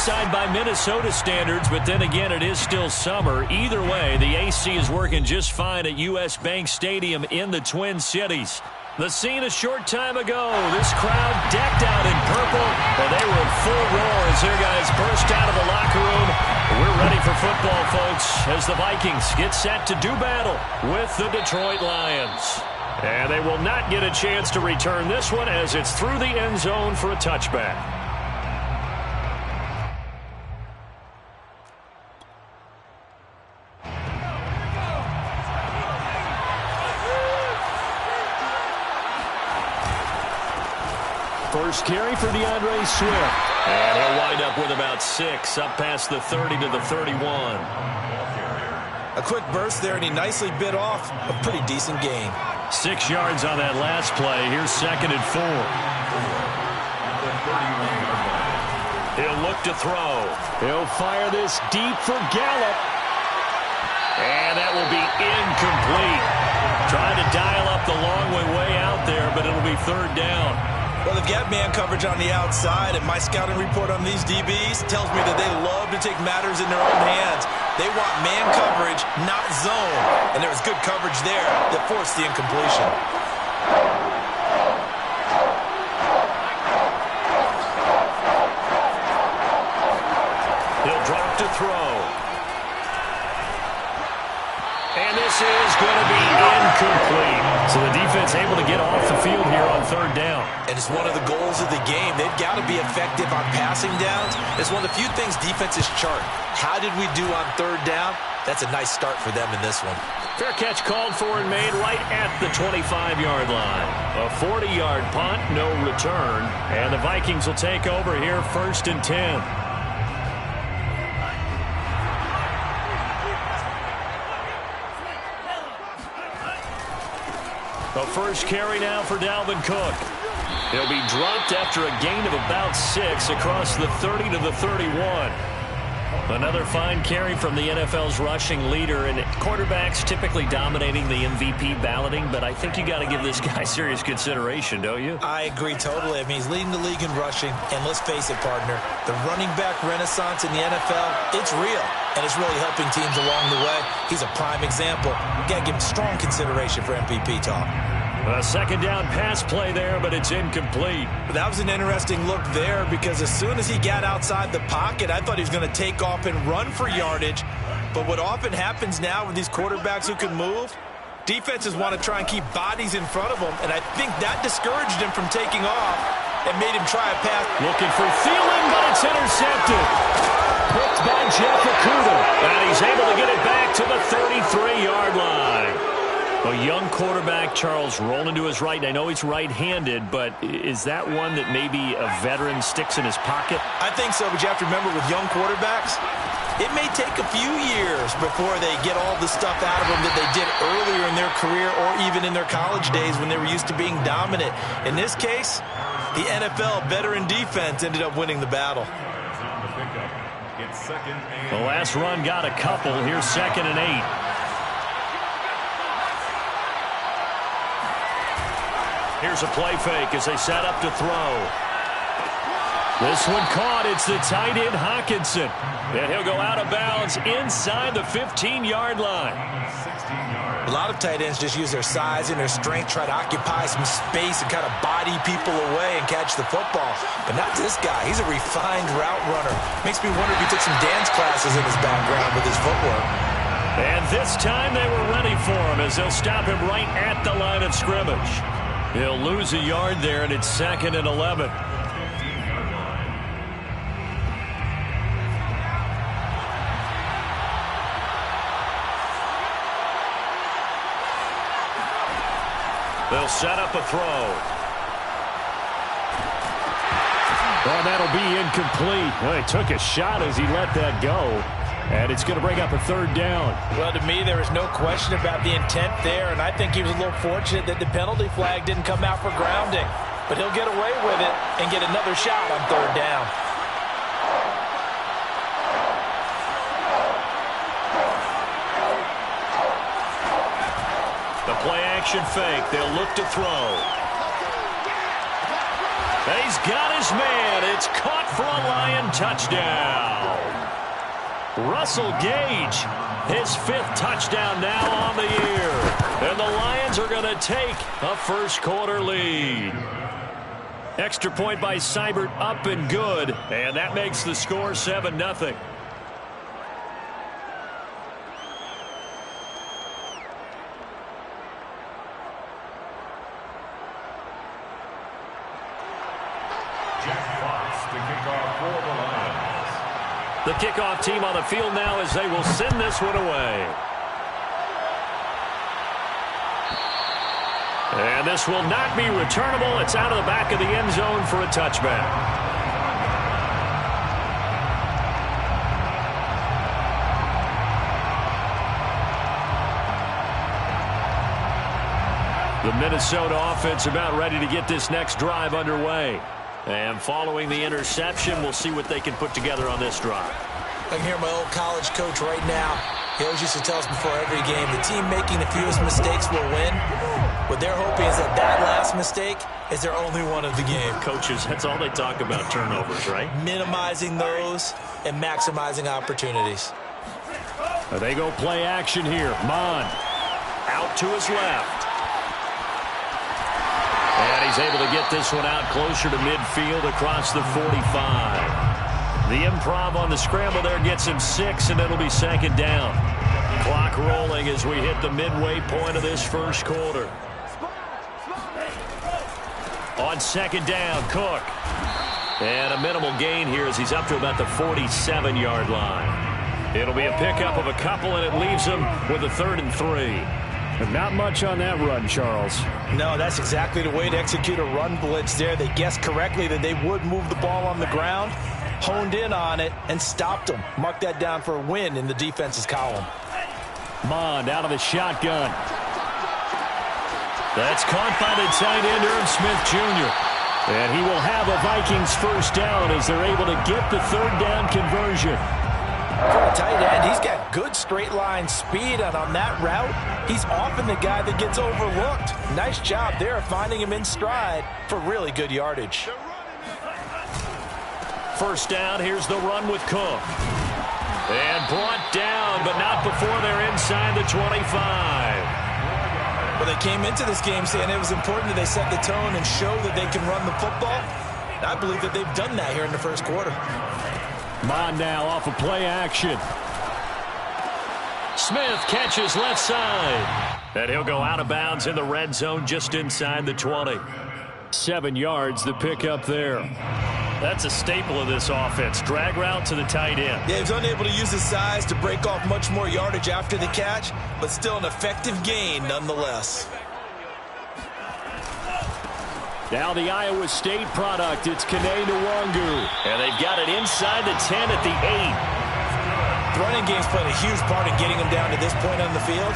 outside by Minnesota standards, but then again, it is still summer. Either way, the AC is working just fine at U.S. Bank Stadium in the Twin Cities. The scene a short time ago, this crowd decked out in purple, and they were in full roar as their guys burst out of the locker room. We're ready for football, folks, as the Vikings get set to do battle with the Detroit Lions. And they will not get a chance to return this one as it's through the end zone for a touchback. First carry for DeAndre Swift. And he'll wind up with about 6, up past the 30 to the 31. A quick burst there, and he nicely bit off a pretty decent gain. 6 yards on that last play. Here's 2nd and 4. He'll look to throw. He'll fire this deep for Gallup. And that will be incomplete. Trying to dial up the long way out there, but it'll be 3rd down. Well, they've got man coverage on the outside, and my scouting report on these DBs tells me that they love to take matters in their own hands. They want man coverage, not zone. And there was good coverage there that forced the incompletion. He'll drop to throw. And this is going to be incomplete. So the defense able to get off the field here on 3rd down. And it's one of the goals of the game. They've got to be effective on passing downs. It's one of the few things defenses chart. How did we do on 3rd down? That's a nice start for them in this one. Fair catch called for and made right at the 25-yard line. A 40-yard punt, no return. And the Vikings will take over here 1st and 10. The first carry now for Dalvin Cook. He'll be dropped after a gain of about 6 across the 30 to the 31. Another fine carry from the NFL's rushing leader, and quarterbacks typically dominating the MVP balloting, but I think you got to give this guy serious consideration, don't you? I agree totally. I mean, he's leading the league in rushing, and let's face it, partner, the running back renaissance in the NFL, it's real, and it's really helping teams along the way. He's a prime example. You got to give him strong consideration for MVP talk. A 2nd down pass play there, but it's incomplete. That was an interesting look there because as soon as he got outside the pocket, I thought he was going to take off and run for yardage. But what often happens now with these quarterbacks who can move, defenses want to try and keep bodies in front of them, and I think that discouraged him from taking off and made him try a pass. Looking for Thielen, but it's intercepted. Picked by Jeff Okudah, and he's able to get it back to the 33-yard line. A young quarterback, Charles, rolling to his right. I know he's right-handed, but is that one that maybe a veteran sticks in his pocket? I think so, but you have to remember with young quarterbacks, it may take a few years before they get all the stuff out of them that they did earlier in their career or even in their college days when they were used to being dominant. In this case, the NFL veteran defense ended up winning the battle. The last run got a couple. Here's 2nd and 8. Here's a play fake as they set up to throw. This one caught. It's the tight end Hockenson. And he'll go out of bounds inside the 15-yard line. A lot of tight ends just use their size and their strength, try to occupy some space and kind of body people away and catch the football. But not this guy. He's a refined route runner. Makes me wonder if he took some dance classes in his background with his footwork. And this time they were ready for him as they'll stop him right at the line of scrimmage. He'll lose a yard there, and it's 2nd and 11. They'll set up a throw. Well, that'll be incomplete. Well, he took a shot as he let that go. And it's going to bring up a 3rd down. Well, to me, there is no question about the intent there, and I think he was a little fortunate that the penalty flag didn't come out for grounding. But he'll get away with it and get another shot on 3rd down. The play-action fake. They'll look to throw. And he's got his man. It's caught for a Lion touchdown. Russell Gage, his 5th touchdown now on the year. And the Lions are going to take a first-quarter lead. Extra point by Seibert, up and good. And that makes the score 7-0. The kickoff team on the field now as they will send this one away. And this will not be returnable. It's out of the back of the end zone for a touchback. The Minnesota offense about ready to get this next drive underway. And following the interception, we'll see what they can put together on this drive. I can hear my old college coach right now. He always used to tell us before every game, the team making the fewest mistakes will win. What they're hoping is that that last mistake is their only one of the game. Coaches, that's all they talk about, turnovers, right? Minimizing those and maximizing opportunities. They go play action here. Mond out to his left. And he's able to get this one out closer to midfield across the 45. The improv on the scramble there gets him 6, and it'll be 2nd down. Clock rolling as we hit the midway point of this first quarter. On 2nd down, Cook. And a minimal gain here as he's up to about the 47-yard line. It'll be a pickup of a couple, and it leaves him with a 3rd and 3. But not much on that run, Charles. No, that's exactly the way to execute a run blitz there. They guessed correctly that they would move the ball on the ground, honed in on it, and stopped them. Mark that down for a win in the defense's column. Mond out of the shotgun. That's caught by the tight end, Irv Smith Jr. And he will have a Vikings first down as they're able to get the 3rd down conversion. For a tight end, he's got good straight line speed, and on that route, he's often the guy that gets overlooked. Nice job there finding him in stride for really good yardage. First down, here's the run with Cook. And brought down, but not before they're inside the 25. Well, they came into this game saying it was important that they set the tone and show that they can run the football. And I believe that they've done that here in the first quarter. Mond now off of play action. Smith catches left side. And he'll go out of bounds in the red zone just inside the 20. 7 yards, the pickup there. That's a staple of this offense. Drag route to the tight end. Yeah, he was unable to use his size to break off much more yardage after the catch, but still an effective gain nonetheless. Now the Iowa State product, it's Kene Nwangu. And they've got it inside the 10 at the 8. The running game's played a huge part in getting them down to this point on the field.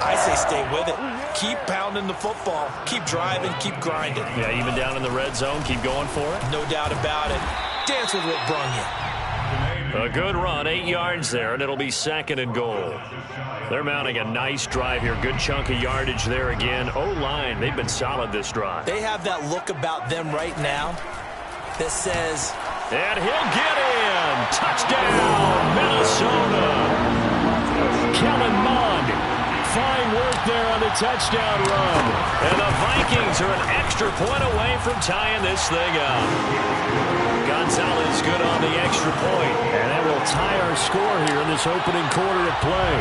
I say stay with it. Keep pounding the football. Keep driving. Keep grinding. Yeah, even down in the red zone, keep going for it. No doubt about it. Dance with what brung you. A good run, 8 yards there, and it'll be 2nd and goal. They're mounting a nice drive here. Good chunk of yardage there again. O-line, they've been solid this drive. They have that look about them right now that says... And he'll get in. Touchdown, Minnesota. Kellen Mond. Fine work there on the touchdown run. And the Vikings are an extra point away from tying this thing up. Gonzalez good on the extra point. And that will tie our score here in this opening quarter of play.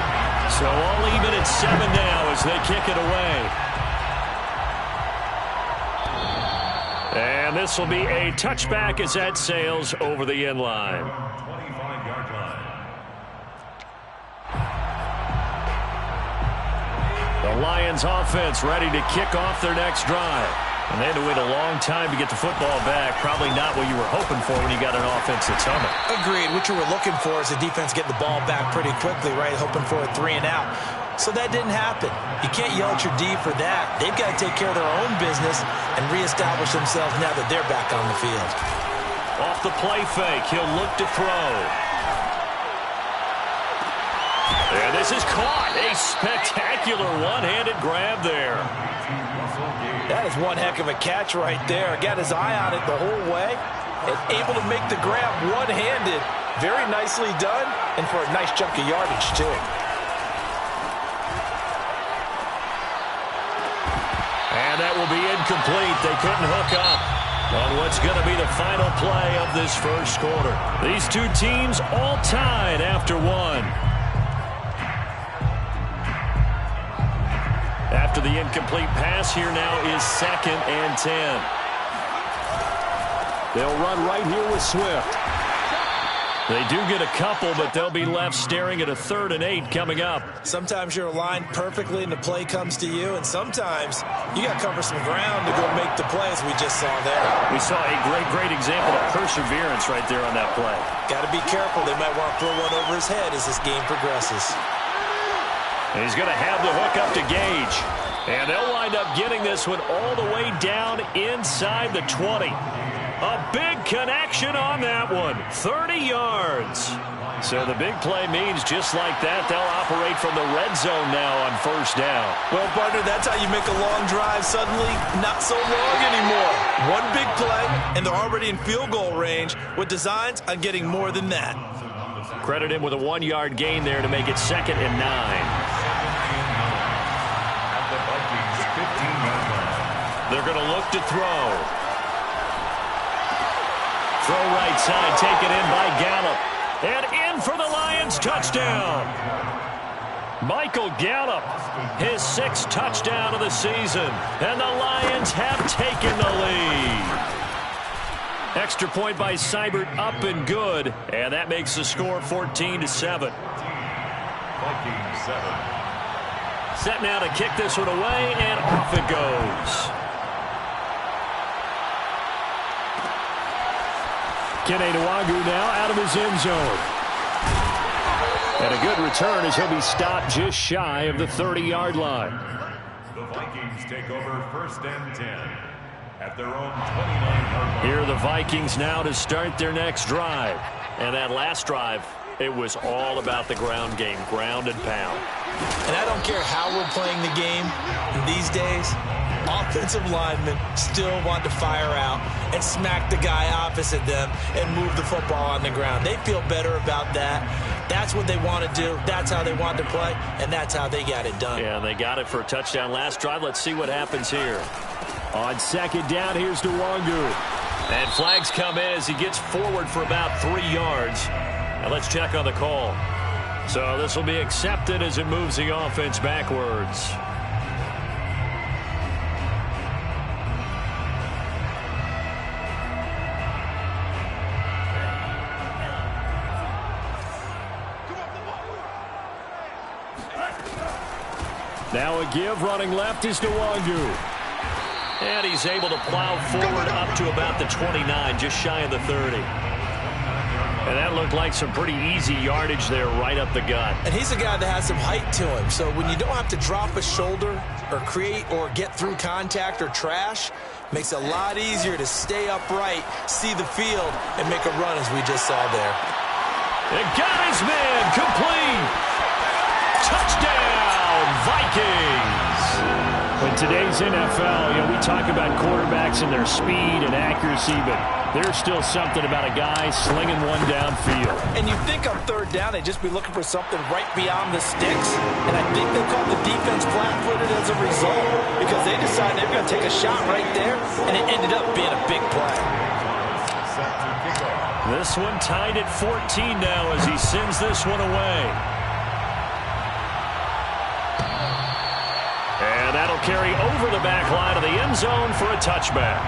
So all even at 7 now as they kick it away. And this will be a touchback as that sails over the end line. The Lions offense ready to kick off their next drive. And they had to wait a long time to get the football back. Probably not what you were hoping for when you got an offense that's humming. Agreed. What you were looking for is the defense get the ball back pretty quickly, right? Hoping for a 3 and out. So that didn't happen. You can't yell at your D for that. They've got to take care of their own business and reestablish themselves now that they're back on the field. Off the play fake, he'll look to throw. And this This is caught. A spectacular one-handed grab there. That is one heck of a catch right there. Got his eye on it the whole way and able to make the grab one-handed. Very nicely done, and for a nice chunk of yardage, too. And that will be incomplete. They couldn't hook up on what's going to be the final play of this first quarter. These two teams all tied after one. After the incomplete pass, here now is 2nd and 10. They'll run right here with Swift. They do get a couple, but they'll be left staring at a 3rd and 8 coming up. Sometimes you're aligned perfectly and the play comes to you, and sometimes you got to cover some ground to go make the play, as we just saw there. We saw a great example of perseverance right there on that play. Got to be careful. They might want to throw one over his head as this game progresses. And he's going to have the hook up to Gage. And they'll wind up getting this one all the way down inside the 20. A big connection on that one. 30 yards. So the big play means just like that, they'll operate from the red zone now on 1st down. Well, partner, that's how you make a long drive suddenly not so long anymore. One big play, and they're already in field goal range with designs on getting more than that. Credit him with a 1-yard gain there to make it 2nd and 9. They're going to look to throw. Throw right side, taken in by Gallup. And in for the Lions, touchdown. Michael Gallup, his 6th touchdown of the season. And the Lions have taken the lead. Extra point by Seibert, up and good. And that makes the score 14-7. Vikings 7. Set now to kick this one away, and off it goes. Kene Nwagu now out of his end zone. And a good return as he'll be stopped just shy of the 30-yard line. The Vikings take over 1st and 10 at their own 29-yard line. Here are the Vikings now to start their next drive. And that last drive, it was all about the ground game, ground and pound. And I don't care how we're playing the game these days, offensive linemen still want to fire out and smack the guy opposite them and move the football on the ground. They feel better about that. That's what they want to do. That's how they want to play, and that's how they got it done. Yeah, they got it for a touchdown last drive. Let's see what happens here. On 2nd down, here's Nwagu. And flags come in as he gets forward for about 3 yards. Now let's check on the call. So this will be accepted as it moves the offense backwards. Now a give, running left is Nwagu. And he's able to plow forward up to about the 29, just shy of the 30. And that looked like some pretty easy yardage there right up the gut. And he's a guy that has some height to him. So when you don't have to drop a shoulder or create or get through contact or trash, makes it a lot easier to stay upright, see the field, and make a run as we just saw there. And got his man complete. Touchdown, Vikings. In today's NFL, we talk about quarterbacks and their speed and accuracy, but there's still something about a guy slinging one downfield. And you think on 3rd down, they'd just be looking for something right beyond the sticks. And I think they called the defense flat-footed as a result because they decided they were going to take a shot right there, and it ended up being a big play. This one tied at 14 now as he sends this one away. And that'll carry over the back line of the end zone for a touchback.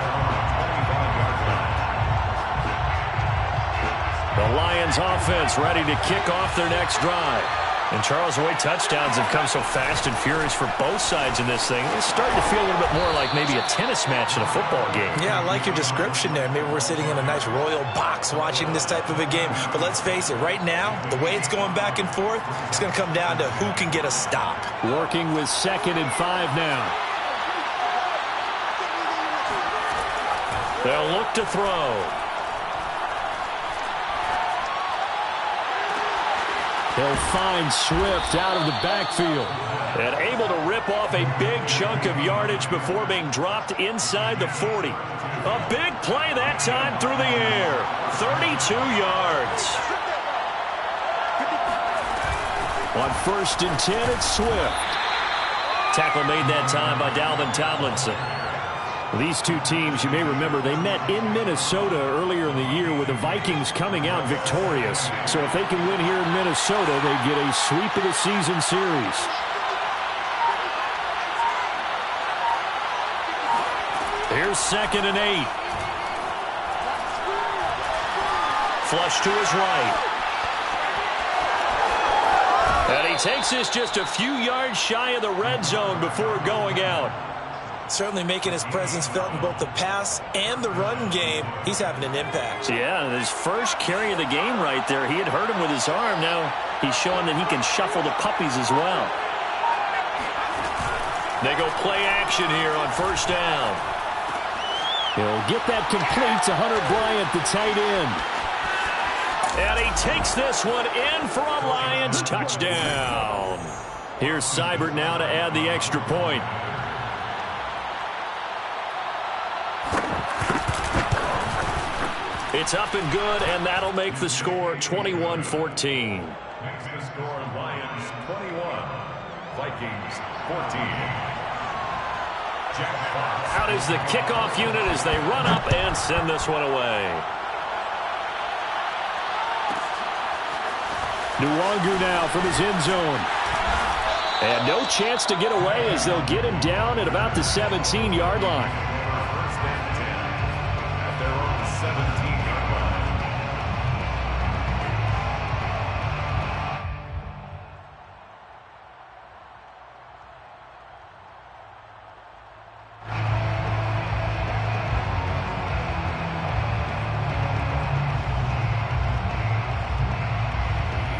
The Lions offense ready to kick off their next drive. And Charles, the way touchdowns have come so fast and furious for both sides in this thing, it's starting to feel a little bit more like maybe a tennis match in a football game. Yeah, I like your description there. Maybe we're sitting in a nice royal box watching this type of a game. But let's face it, right now, the way it's going back and forth, it's going to come down to who can get a stop. Working with 2nd and 5 now. They'll look to throw. He'll find Swift out of the backfield. And able to rip off a big chunk of yardage before being dropped inside the 40. A big play that time through the air. 32 yards. On 1st and 10, it's Swift. Tackle made that time by Dalvin Tomlinson. These two teams, you may remember, they met in Minnesota earlier in the year with the Vikings coming out victorious. So if they can win here in Minnesota, they get a sweep of the season series. Here's 2nd and 8. Flush to his right. And he takes this just a few yards shy of the red zone before going out. Certainly making his presence felt in both the pass and the run game. He's having an impact. Yeah, his first carry of the game right there. He had hurt him with his arm. Now he's showing that he can shuffle the puppies as well. They go play action here on 1st down. He'll get that complete to Hunter Bryant, the tight end. And he takes this one in for a Lions touchdown. Here's Seibert now to add the extra point. It's up and good, and that'll make the score 21-14. Makes the score Lions 21, Vikings 14. Out is the kickoff unit as they run up and send this one away. Nwangu now from his end zone. And no chance to get away as they'll get him down at about the 17-yard line. First and 10 at their own 17-yard line.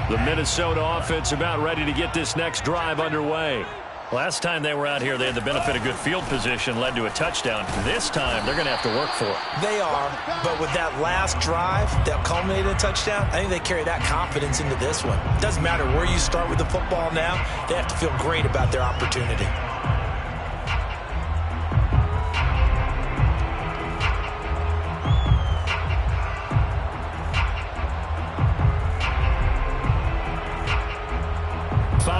The Minnesota offense about ready to get this next drive underway. Last time they were out here, they had the benefit of good field position, led to a touchdown. This time, they're going to have to work for it. They are, but with that last drive that culminated in a touchdown, I think they carry that confidence into this one. It doesn't matter where you start with the football now. They have to feel great about their opportunity.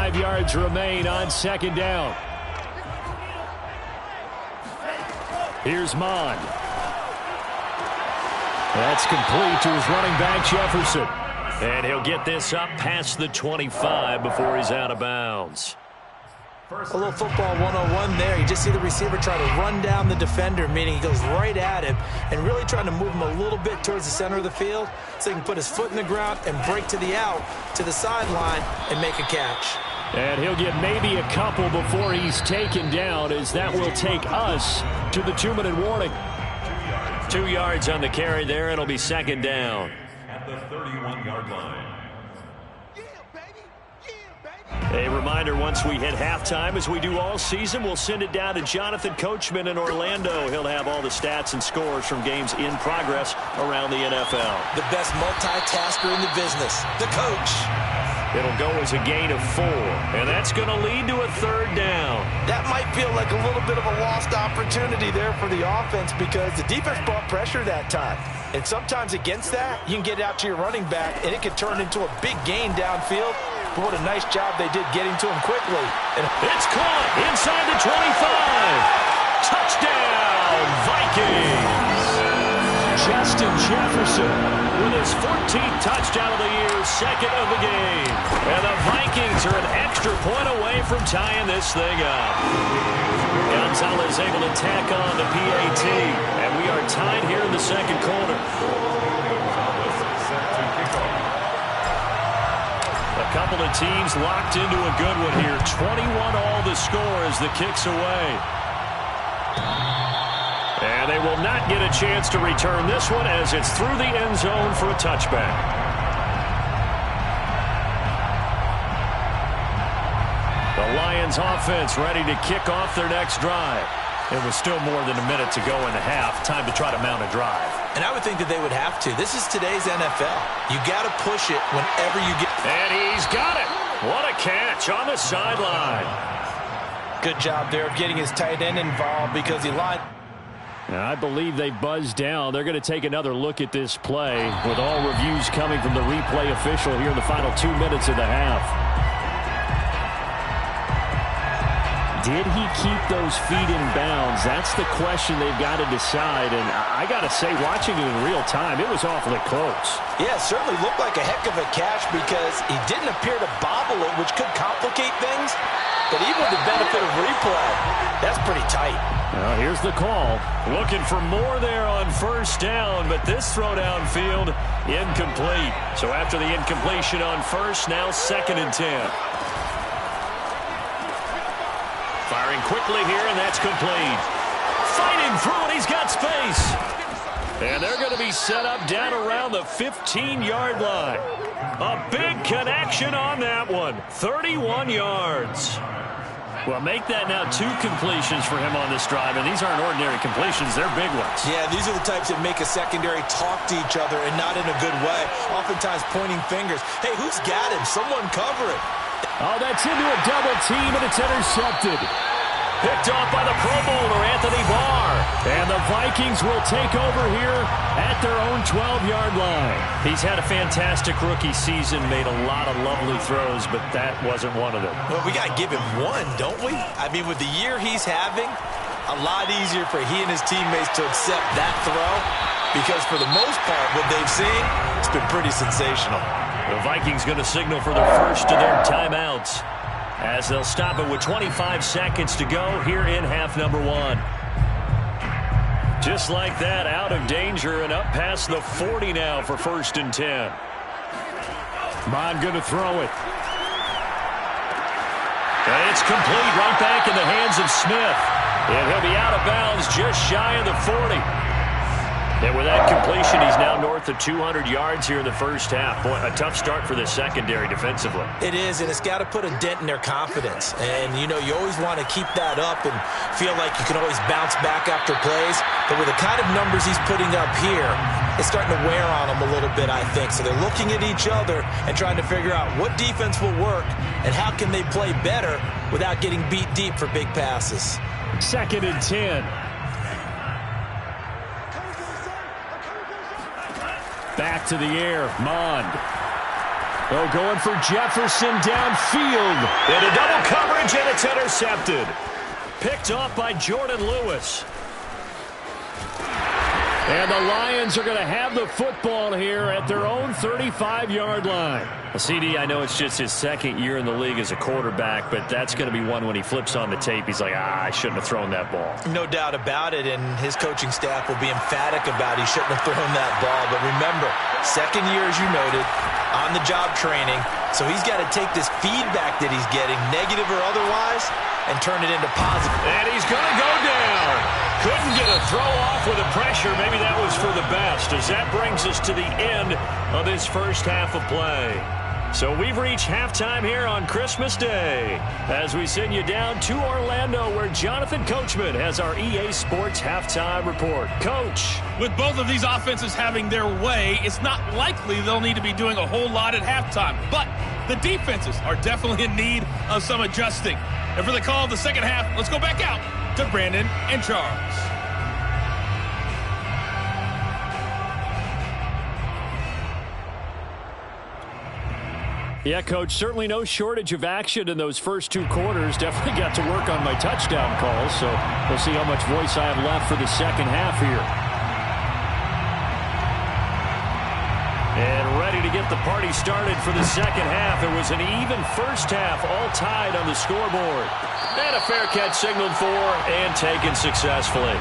Yards remain on 2nd down. Here's Mond. That's complete to his running back, Jefferson. And he'll get this up past the 25 before he's out of bounds. A little football 101 there. You just see the receiver try to run down the defender, meaning he goes right at him and really trying to move him a little bit towards the center of the field so he can put his foot in the ground and break to the out, to the sideline, and make a catch. And he'll get maybe a couple before he's taken down, as that will take us to the 2-minute warning. 2 yards on the carry there. It'll be 2nd down. At the 31-yard line. A reminder, once we hit halftime, as we do all season, we'll send it down to Jonathan Coachman in Orlando. He'll have all the stats and scores from games in progress around the NFL. The best multitasker in the business, the coach. It'll go as a gain of 4, and that's going to lead to a 3rd down. That might feel like a little bit of a lost opportunity there for the offense because the defense brought pressure that time. And sometimes against that, you can get it out to your running back, and it can turn into a big gain downfield. But what a nice job they did getting to him quickly. And it's caught inside the 25. Touchdown, Vikings. Justin Jefferson with his 14th touchdown of the year, 2nd of the game. And the Vikings are an extra point away from tying this thing up. Gonzalez able to tack on the PAT. And we are tied here in the 2nd quarter. A couple of teams locked into a good one here. 21-all the score as the kick's away. And they will not get a chance to return this one as it's through the end zone for a touchback. The Lions offense ready to kick off their next drive. It was still more than a minute to go in the half. Time to try to mount a drive. And I would think that they would have to. This is today's NFL. You got to push it whenever you get. And he's got it. What a catch on the sideline. Good job there of getting his tight end involved because he lined. I believe they buzzed down. They're going to take another look at this play with all reviews coming from the replay official here in the final 2 minutes of the half. Did he keep those feet in bounds? That's the question they've got to decide. And I got to say, watching it in real time, it was awfully close. Yeah, it certainly looked like a heck of a catch because he didn't appear to bobble it, which could complicate things. But even with the benefit of replay, that's pretty tight. Well, here's the call. Looking for more there on first down, but this throw downfield, incomplete. So after the incompletion on first, now 2nd and 10. Firing quickly here, and that's complete. Fighting through it, he's got space. And they're going to be set up down around the 15-yard line. A big connection on that one. 31 yards. Well, make that now 2 completions for him on this drive, and these aren't ordinary completions. They're big ones. Yeah, these are the types that make a secondary talk to each other and not in a good way, oftentimes pointing fingers. Hey, who's got him? Someone cover it. Oh, that's into a double team, and it's intercepted. Picked off by the Pro Bowler, Anthony Barr. And the Vikings will take over here at their own 12-yard line. He's had a fantastic rookie season, made a lot of lovely throws, but that wasn't one of them. Well, we got to give him one, don't we? I mean, with the year he's having, a lot easier for he and his teammates to accept that throw because for the most part, what they've seen, it's been pretty sensational. The Vikings going to signal for the first of their timeouts as they'll stop it with 25 seconds to go here in half number 1. Just like that, out of danger and up past the 40 now for 1st and 10. Bond going to throw it. And it's complete right back in the hands of Smith. And he'll be out of bounds just shy of the 40. And with that completion, he's now north of 200 yards here in the first half. Boy, a tough start for the secondary defensively. It is, and it's got to put a dent in their confidence. And, you know, you always want to keep that up and feel like you can always bounce back after plays. But with the kind of numbers he's putting up here, it's starting to wear on them a little bit, I think. So they're looking at each other and trying to figure out what defense will work and how can they play better without getting beat deep for big passes. 2nd and 10. Back to the air, Mond. Oh, going for Jefferson downfield. And a double coverage, and it's intercepted. Picked off by Jordan Lewis. And the Lions are going to have the football here at their own 35-yard line. CD, I know it's just his 2nd year in the league as a quarterback, but that's going to be one when he flips on the tape. He's like, I shouldn't have thrown that ball. No doubt about it, and his coaching staff will be emphatic about he shouldn't have thrown that ball. But remember, 2nd year, as you noted, on-the-job training, so he's got to take this feedback that he's getting, negative or otherwise, and turn it into positive. And he's going to go down. Couldn't get a throw off with the pressure. Maybe that was for the best, as that brings us to the end of this first half of play. So we've reached halftime here on Christmas Day as we send you down to Orlando where Jonathan Coachman has our EA Sports Halftime Report. Coach. With both of these offenses having their way, it's not likely they'll need to be doing a whole lot at halftime. But the defenses are definitely in need of some adjusting. And for the call of the second half, let's go back out to Brandon and Charles. Yeah, Coach, certainly no shortage of action in those first 2 quarters. Definitely got to work on my touchdown calls, so we'll see how much voice I have left for the second half here. And ready to get the party started for the second half. It was an even first half, all tied on the scoreboard. And a fair catch signaled for and taken successfully.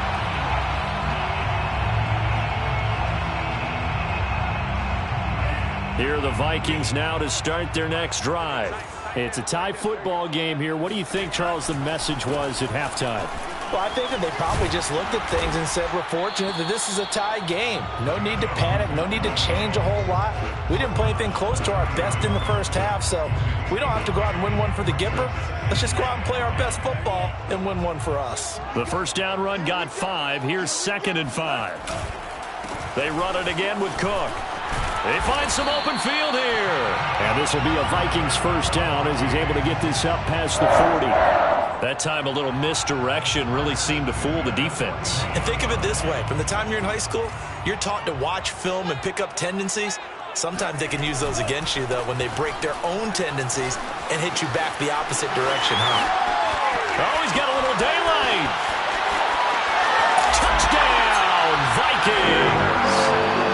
Here are the Vikings now to start their next drive. It's a tie football game here. What do you think, Charles, the message was at halftime? Well, I think that they probably just looked at things and said, we're fortunate that this is a tie game. No need to panic, no need to change a whole lot. We didn't play anything close to our best in the first half, so we don't have to go out and win one for the Gipper. Let's just go out and play our best football and win one for us. The first down run got 5. Here's 2nd and 5. They run it again with Cook. They find some open field here. And this will be a Vikings first down as he's able to get this up past the 40. That time a little misdirection really seemed to fool the defense. And think of it this way. From the time you're in high school, you're taught to watch film and pick up tendencies. Sometimes they can use those against you, though, when they break their own tendencies and hit you back the opposite direction, huh? Oh, he's got a little daylight. Touchdown, Vikings.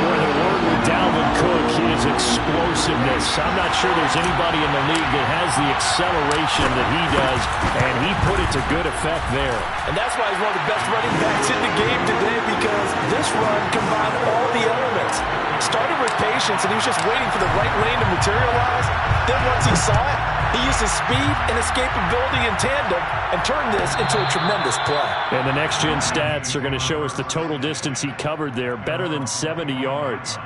Boy, the word with Dalvin Cook is explosiveness. I'm not sure there's anybody in the league that has the acceleration that he does, and he put it to good effect there. And that's why he's one of the best running backs in the game today, because this run combined all the elements. Started with patience, and he was just waiting for the right lane to materialize. Then once he saw it, he used his speed and escapability in tandem and turned this into a tremendous play. And the next-gen stats are going to show us the total distance he covered there, better than 70 yards.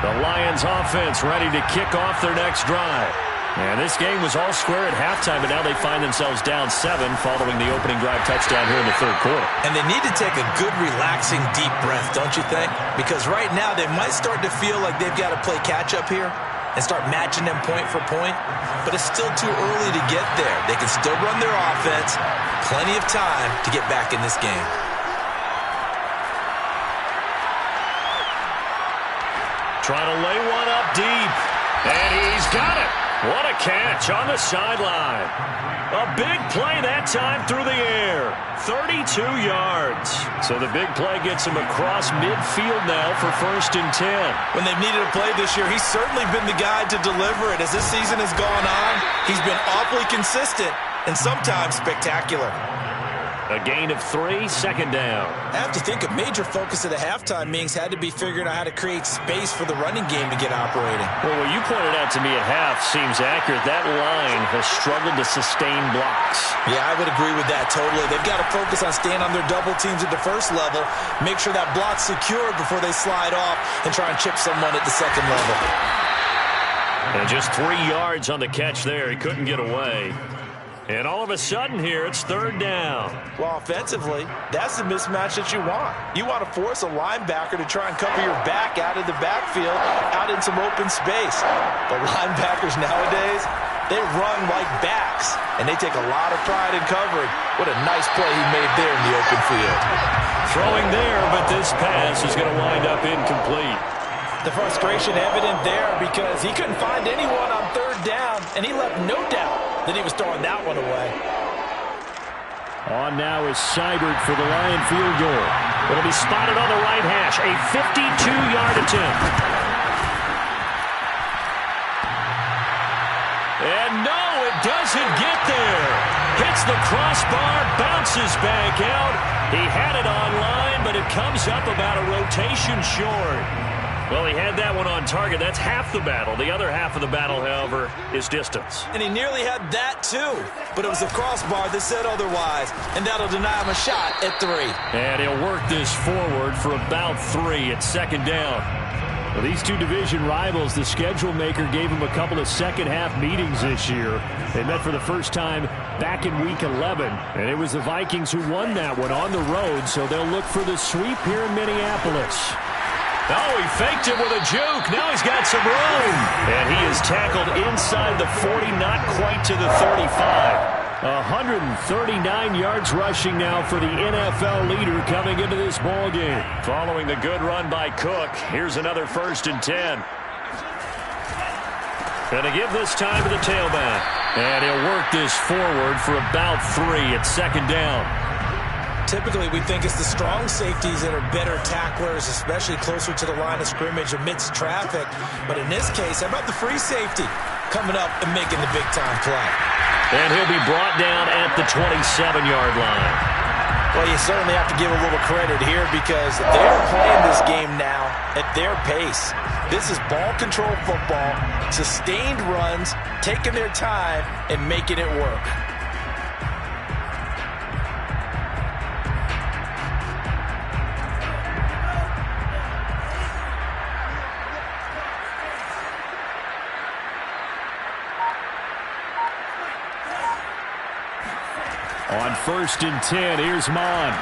The Lions offense ready to kick off their next drive. And this game was all square at halftime, but now they find themselves down 7 following the opening drive touchdown here in the third quarter. And they need to take a good, relaxing, deep breath, don't you think? Because right now they might start to feel like they've got to play catch-up here and start matching them point for point. But it's still too early to get there. They can still run their offense. Plenty of time to get back in this game. Trying to lay one up deep. And he's got it. What a catch on the sideline. A big play that time through the air. 32 yards. So the big play gets him across midfield now for 1st and 10. When they've needed a play this year, he's certainly been the guy to deliver it. As this season has gone on, he's been awfully consistent and sometimes spectacular. A gain of 3, 2nd down. I have to think a major focus of the halftime meetings had to be figuring out how to create space for the running game to get operating. Well, what you pointed out to me at half seems accurate. That line has struggled to sustain blocks. Yeah, I would agree with that totally. They've got to focus on staying on their double teams at the first level, make sure that block's secured before they slide off and try and chip someone at the second level. And just 3 yards on the catch there. He couldn't get away. And all of a sudden here, it's 3rd down. Well, offensively, that's the mismatch that you want. You want to force a linebacker to try and cover your back out of the backfield, out in some open space. But linebackers nowadays, they run like backs, and they take a lot of pride in covering. What a nice play he made there in the open field. Throwing there, but this pass is going to wind up incomplete. The frustration evident there because he couldn't find anyone on 3rd down, and he left no doubt that he was throwing that one away. On now is Seibert for the Lion field goal. It'll be spotted on the right hash. A 52-yard attempt. And no, it doesn't get there. Hits the crossbar, bounces back out. He had it on line, but it comes up about a rotation short. Well, he had that one on target. That's half the battle. The other half of the battle, however, is distance. And he nearly had that, too. But it was a crossbar that said otherwise, and that'll deny him a shot at 3. And he'll work this forward for about 3 at 2nd down. Well, these two division rivals, the schedule maker gave them a couple of second-half meetings this year. They met for the first time back in Week 11, and it was the Vikings who won that one on the road, so they'll look for the sweep here in Minneapolis. Oh, he faked it with a juke. Now he's got some room. And he is tackled inside the 40, not quite to the 35. 139 yards rushing now for the NFL leader coming into this ball game. Following the good run by Cook, here's another 1st and 10. Going to give this time to the tailback. And he'll work this forward for about 3 at 2nd down. Typically, we think it's the strong safeties that are better tacklers, especially closer to the line of scrimmage amidst traffic. But in this case, how about the free safety coming up and making the big-time play? And he'll be brought down at the 27-yard line. Well, you certainly have to give a little credit here because they're playing this game now at their pace. This is ball control football, sustained runs, taking their time, and making it work. On 1st and 10, here's Mon.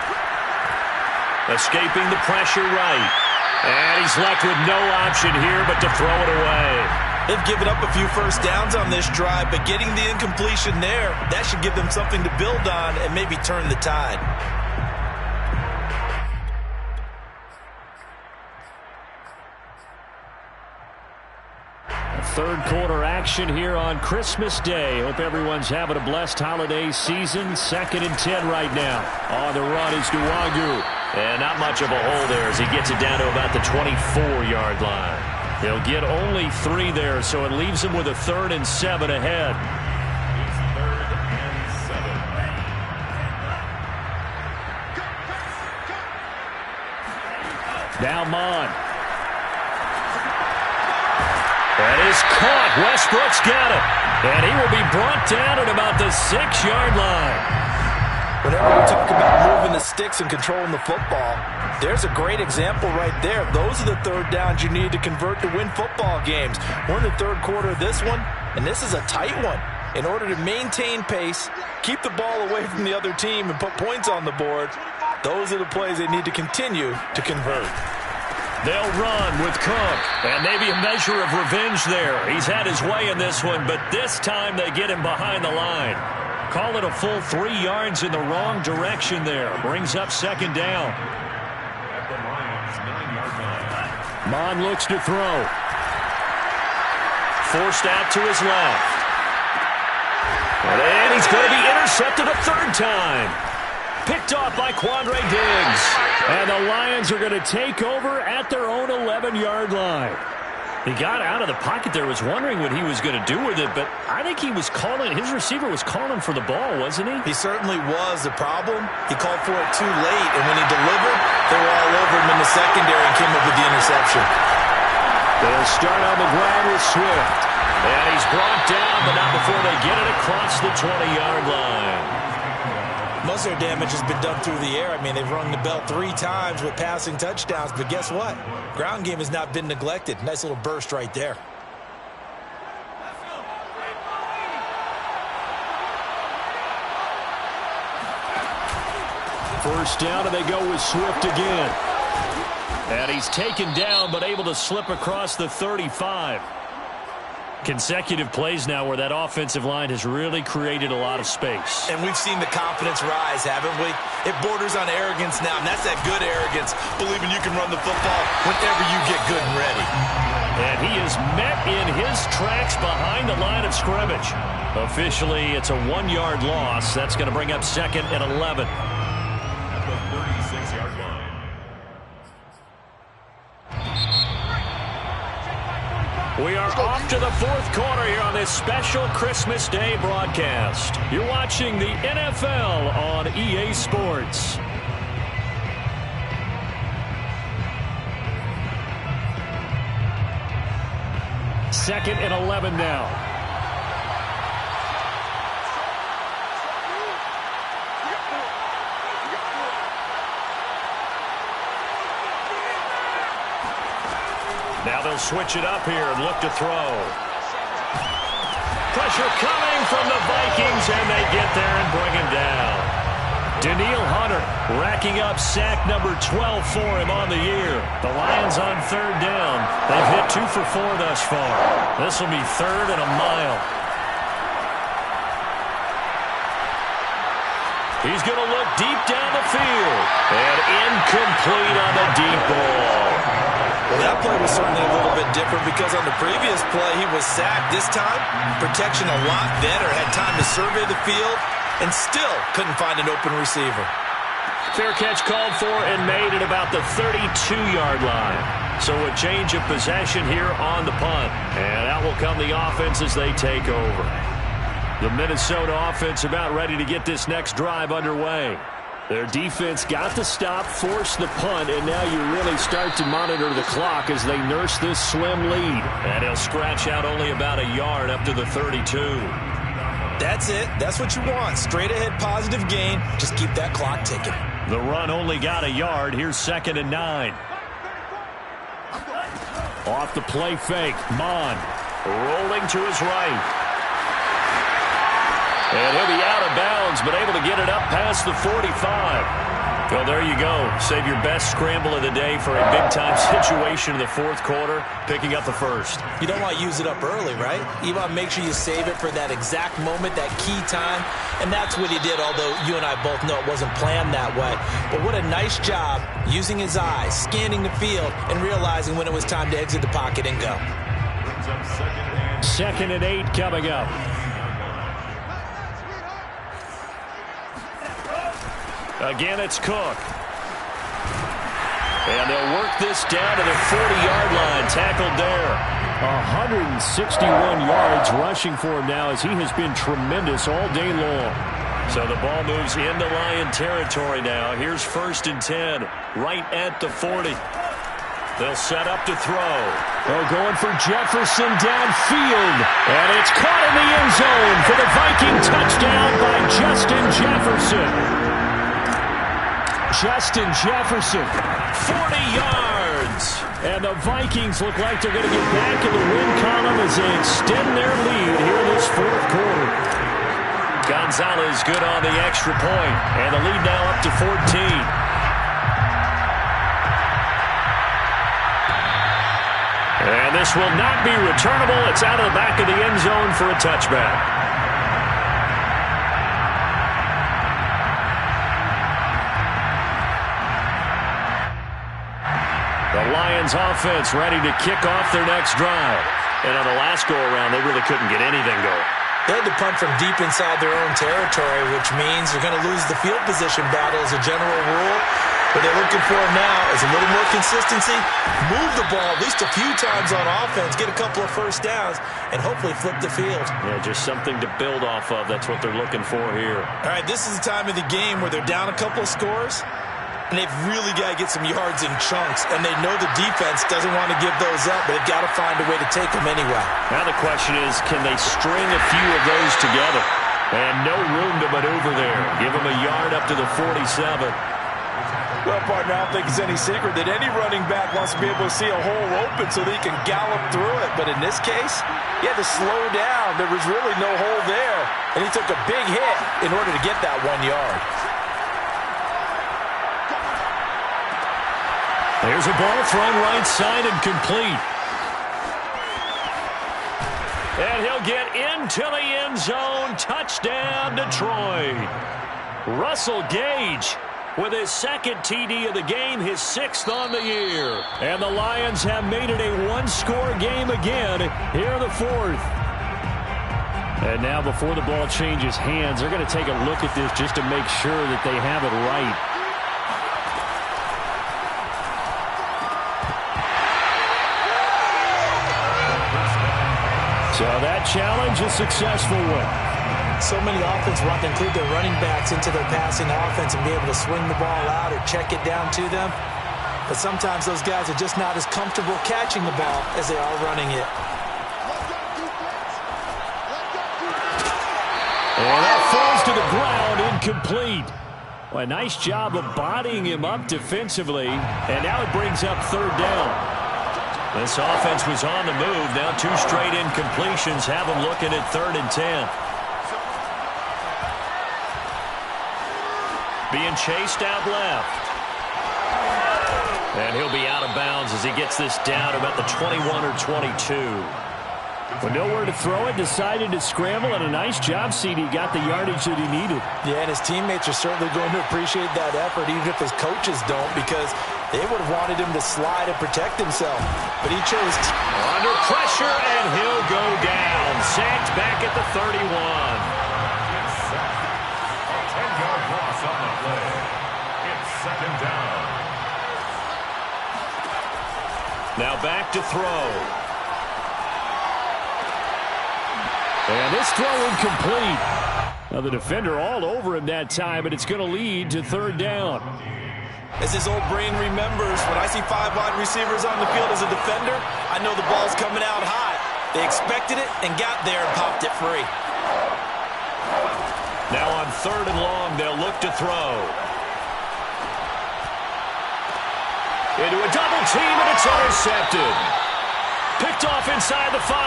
Escaping the pressure right. And he's left with no option here but to throw it away. They've given up a few first downs on this drive, but getting the incompletion there, that should give them something to build on and maybe turn the tide. Third quarter action here on Christmas Day. Hope everyone's having a blessed holiday season. 2nd and 10 right now. On the run is Duwagu. And not much of a hole there as he gets it down to about the 24-yard line. He'll get only 3 there, so it leaves him with a 3rd and 7 ahead. It's 3rd and 7. Now Mon. That is caught. Westbrook's got it. And he will be brought down at about the 6-yard line. Whenever we talk about moving the sticks and controlling the football, there's a great example right there. Those are the third downs you need to convert to win football games. We're in the third quarter of this one, and this is a tight one. In order to maintain pace, keep the ball away from the other team, and put points on the board, those are the plays they need to continue to convert. They'll run with Cook, and maybe a measure of revenge there. He's had his way in this one, but this time they get him behind the line. Call it a full 3 yards in the wrong direction there. Brings up 2nd down. At the Lions' 9-yard line. Mon looks to throw. Forced out to his left. And he's going to be intercepted a 3rd time. Picked off by Quandre Diggs. And the Lions are going to take over at their own 11-yard line. He got out of the pocket there, was wondering what he was going to do with it, but I think he was calling, his receiver was calling for the ball, wasn't he? He certainly was. The problem, he called for it too late, and when he delivered, they were all over him in the secondary and came up with the interception. They'll start on the ground with Swift. And he's brought down, but not before they get it across the 20-yard line. Most of their damage has been done through the air. I mean, they've rung the bell 3 times with passing touchdowns, but guess what? Ground game has not been neglected. Nice little burst right there. First down, and they go with Swift again. And he's taken down, but able to slip across the 35. Consecutive plays now where that offensive line has really created a lot of space. And we've seen the confidence rise, haven't we? It borders on arrogance now, and that's that good arrogance, believing you can run the football whenever you get good and ready. And he is met in his tracks behind the line of scrimmage. Officially, it's a 1-yard loss. That's going to bring up 2nd and 11. At the 36-yard line. We are off to the 4th quarter here on this special Christmas Day broadcast. You're watching the NFL on EA Sports. Second and 11 now. Now they'll switch it up here and look to throw. Pressure coming from the Vikings, and they get there and bring him down. Daniil Hunter racking up sack number 12 for him on the year. The Lions on 3rd down. They've hit 2 for 4 thus far. This will be 3rd and a mile. He's going to look deep down the field. And incomplete on the deep ball. Well, that play was certainly a little bit different because on the previous play, he was sacked. This time, protection a lot better. Had time to survey the field and still couldn't find an open receiver. Fair catch called for and made at about the 32-yard line. So a change of possession here on the punt. And out will come the offense as they take over. The Minnesota offense about ready to get this next drive underway. Their defense got the stop, forced the punt, and now you really start to monitor the clock as they nurse this slim lead. And he'll scratch out only about a yard up to the 32. That's it. That's what you want. Straight ahead positive gain. Just keep that clock ticking. The run only got a yard. Here's 2nd and 9. Off the play fake. Mon rolling to his right. And he'll be out of bounds, but able to get it up past the 45. Well, there you go. Save your best scramble of the day for a big-time situation in the fourth quarter, picking up the first. You don't want to use it up early, right? You want to make sure you save it for that exact moment, that key time. And that's what he did, although you and I both know it wasn't planned that way. But what a nice job using his eyes, scanning the field, and realizing when it was time to exit the pocket and go. 2nd and 8 coming up. Again, it's Cook. And they'll work this down to the 40-yard line. Tackled there. 161 yards rushing for him now as he has been tremendous all day long. So the ball moves into Lion territory now. Here's 1st and 10, right at the 40. They'll set up to throw. They're going for Jefferson downfield. And it's caught in the end zone for the Viking touchdown by Justin Jefferson. Justin Jefferson, 40 yards. And the Vikings look like they're going to get back in the win column as they extend their lead here in this fourth quarter. Gonzalez good on the extra point. And the lead now up to 14. And this will not be returnable. It's out of the back of the end zone for a touchback. The Lions offense ready to kick off their next drive. And on the last go-around, they really couldn't get anything going. They had to punt from deep inside their own territory, which means they're going to lose the field position battle as a general rule. What they're looking for now is a little more consistency, move the ball at least a few times on offense, get a couple of first downs, and hopefully flip the field. Yeah, just something to build off of. That's what they're looking for here. All right, this is the time of the game where they're down a couple of scores, and they've really got to get some yards in chunks, and they know the defense doesn't want to give those up, but they've got to find a way to take them anyway. Now the question is, can they string a few of those together? And no room to maneuver there. Give them a yard up to the 47. Well, partner, I don't think it's any secret that any running back wants to be able to see a hole open so that he can gallop through it. But in this case, he had to slow down. There was really no hole there, and he took a big hit in order to get that 1 yard. There's a ball thrown right side and complete. And he'll get into the end zone. Touchdown, Detroit. Russell Gage with his second TD of the game, his 6th on the year. And the Lions have made it a one-score game again here in the fourth. And now before the ball changes hands, they're going to take a look at this just to make sure that they have it right. So that challenge is a successful one. So many offenses want to include their running backs into their passing offense and be able to swing the ball out or check it down to them. But sometimes those guys are just not as comfortable catching the ball as they are running it. And that falls to the ground, incomplete. Well, a nice job of bodying him up defensively. And now it brings up 3rd down. This offense was on the move. Now 2 straight incompletions have them looking at 3rd and 10. Being chased out left. And he'll be out of bounds as he gets this down about the 21 or 22. With nowhere to throw it, decided to scramble, and a nice job, CD. Got the yardage that he needed. Yeah, and his teammates are certainly going to appreciate that effort, even if his coaches don't, because they would have wanted him to slide and protect himself. But he chose under pressure, and he'll go down. Sacked back at the 31. Now back to throw. And this throw incomplete. Now the defender all over him that time, but it's going to lead to 3rd down. As his old brain remembers, when I see 5 wide receivers on the field as a defender, I know the ball's coming out high. They expected it and got there and popped it free. Now on 3rd and long, they'll look to throw. Into a double team, and it's intercepted. Picked off inside the 5.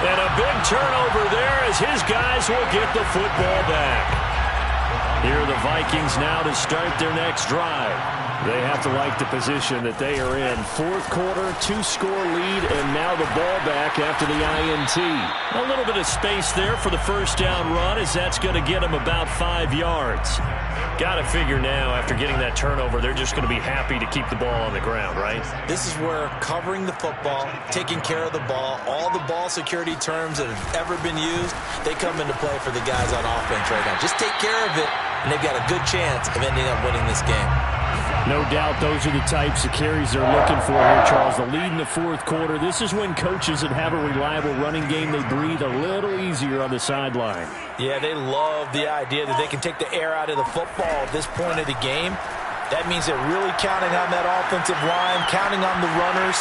And a big turnover there as his guys will get the football back. Here are the Vikings now to start their next drive. They have to like the position that they are in. Fourth quarter, 2-score lead, and now the ball back after the INT. A little bit of space there for the first down run, as that's going to get them about 5 yards. Got to figure now, after getting that turnover, they're just going to be happy to keep the ball on the ground, right? This is where covering the football, taking care of the ball, all the ball security terms that have ever been used, they come into play for the guys on offense right now. Just take care of it, and they've got a good chance of ending up winning this game. No doubt those are the types of carries they're looking for here, Charles. The lead in the fourth quarter. This is when coaches that have a reliable running game, they breathe a little easier on the sideline. Yeah, they love the idea that they can take the air out of the football at this point of the game. That means they're really counting on that offensive line, counting on the runners,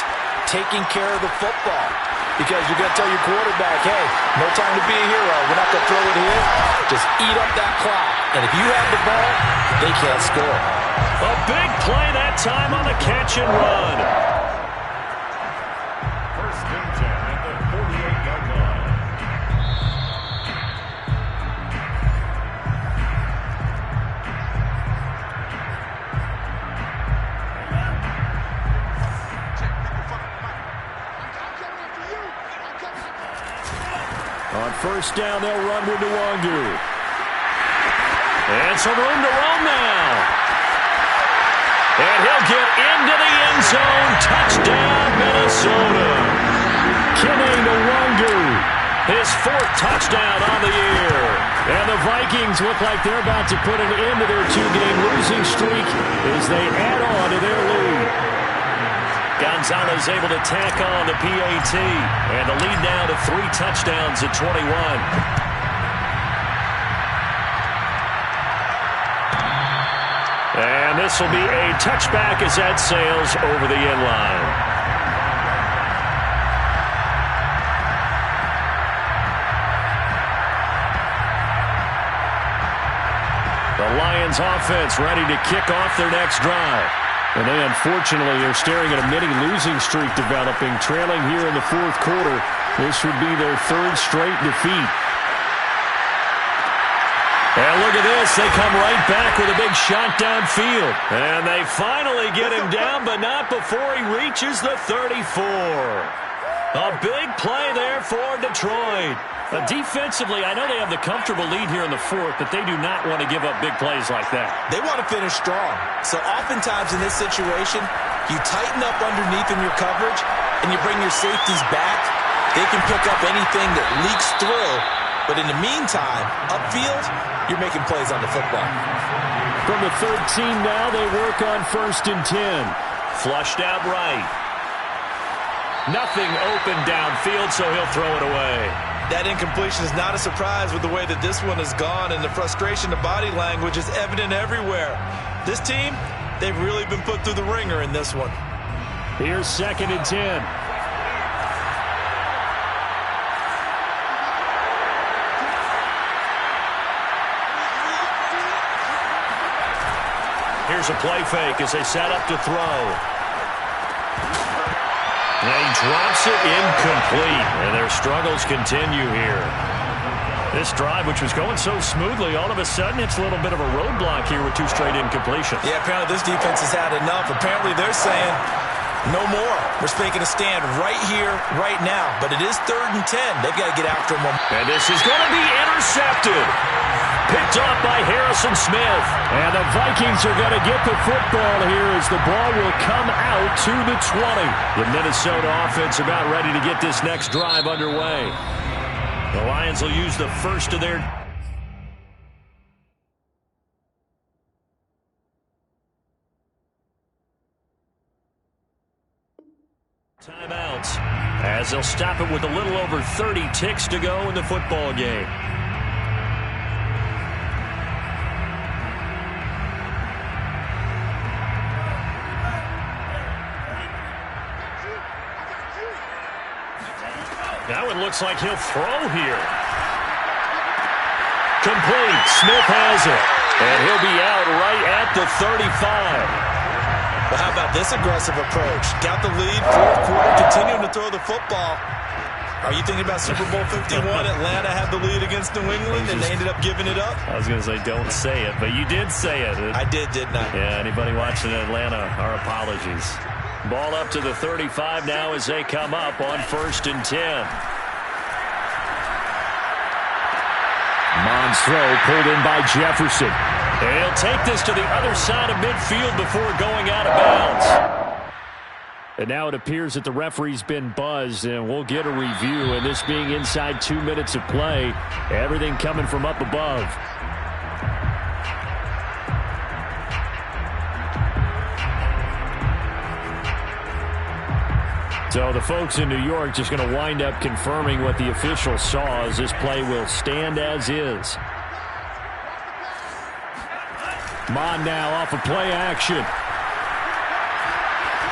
taking care of the football. Because you're going to tell your quarterback, hey, no time to be a hero. We're not going to throw it here. Just eat up that clock. And if you have the ball, they can't score. A big play that time on the catch and run. First and 10 at the 48-yard line. On first down, they'll run with Nwangu. And some room to roam now. And he'll get into the end zone. Touchdown, Minnesota. Kene Nwangu, his fourth touchdown on the year. And the Vikings look like they're about to put an end to their 2-game losing streak as they add on to their lead. Gonzalez able to tack on the PAT. And the lead now to 3 touchdowns at 21. And this will be a touchback as that sails over the end line. The Lions offense ready to kick off their next drive. And they unfortunately are staring at a mini losing streak developing, trailing here in the fourth quarter. This would be their 3rd straight defeat. And look at this. They come right back with a big shot downfield. And they finally get him down, but not before he reaches the 34. A big play there for Detroit. Defensively, I know they have the comfortable lead here in the fourth, but they do not want to give up big plays like that. They want to finish strong. So oftentimes in this situation, you tighten up underneath in your coverage, and you bring your safeties back. They can pick up anything that leaks through. But in the meantime, upfield, you're making plays on the football. From the 13 now, they work on 1st and 10. Flushed out right. Nothing open downfield, so he'll throw it away. That incompletion is not a surprise with the way that this one has gone, and the frustration, the body language is evident everywhere. This team, they've really been put through the ringer in this one. Here's 2nd and 10. Here's a play fake as they set up to throw. And he drops it incomplete. And their struggles continue here. This drive, which was going so smoothly, all of a sudden it's a little bit of a roadblock here with 2 straight incompletions. Yeah, apparently this defense has had enough. Apparently they're saying, no more. We're making a stand right here, right now. But it is 3rd and 10. They've got to get after him. And this is going to be intercepted. Picked off by Harrison Smith. And the Vikings are going to get the football here as the ball will come out to the 20. The Minnesota offense about ready to get this next drive underway. The Lions will use the first of their timeouts as they'll stop it with a little over 30 ticks to go in the football game. Now it looks like he'll throw here. Complete. Smith has it. And he'll be out right at the 35. But how about this aggressive approach? Got the lead, fourth quarter, continuing to throw the football. Are you thinking about Super Bowl 51? Atlanta had the lead against New England, and they ended up giving it up? I was going to say don't say it, but you did say it. I did, didn't I? Yeah, anybody watching Atlanta, our apologies. Ball up to the 35 now as they come up on 1st and 10. Mond's throw pulled in by Jefferson. And he'll take this to the other side of midfield before going out of bounds. And now it appears that the referee's been buzzed, and we'll get a review. And this being inside 2 minutes of play, everything coming from up above. So the folks in New York just going to wind up confirming what the official saw, as this play will stand as is. Mon now off of play action.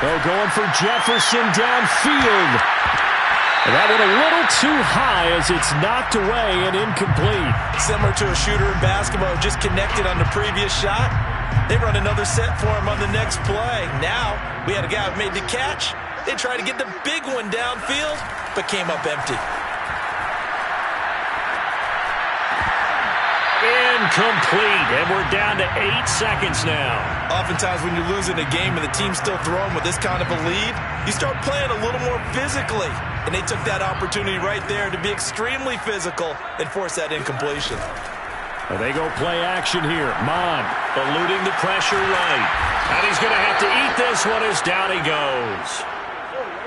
They're going for Jefferson downfield. And that went a little too high as it's knocked away and incomplete. Similar to a shooter in basketball, just connected on the previous shot. They run another set for him on the next play. Now we had a guy who made the catch. They tried to get the big one downfield, but came up empty. Incomplete, and we're down to 8 seconds now. Oftentimes when you're losing a game and the team's still throwing with this kind of a lead, you start playing a little more physically. And they took that opportunity right there to be extremely physical and force that incompletion. And they go play action here. Mon eluding the pressure right. And he's going to have to eat this one as down he goes.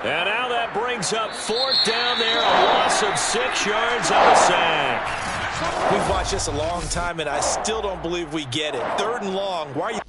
And now that brings up 4th down there, a loss of 6 yards on a sack. We've watched this a long time, and I still don't believe we get it. 3rd and long. Why are you...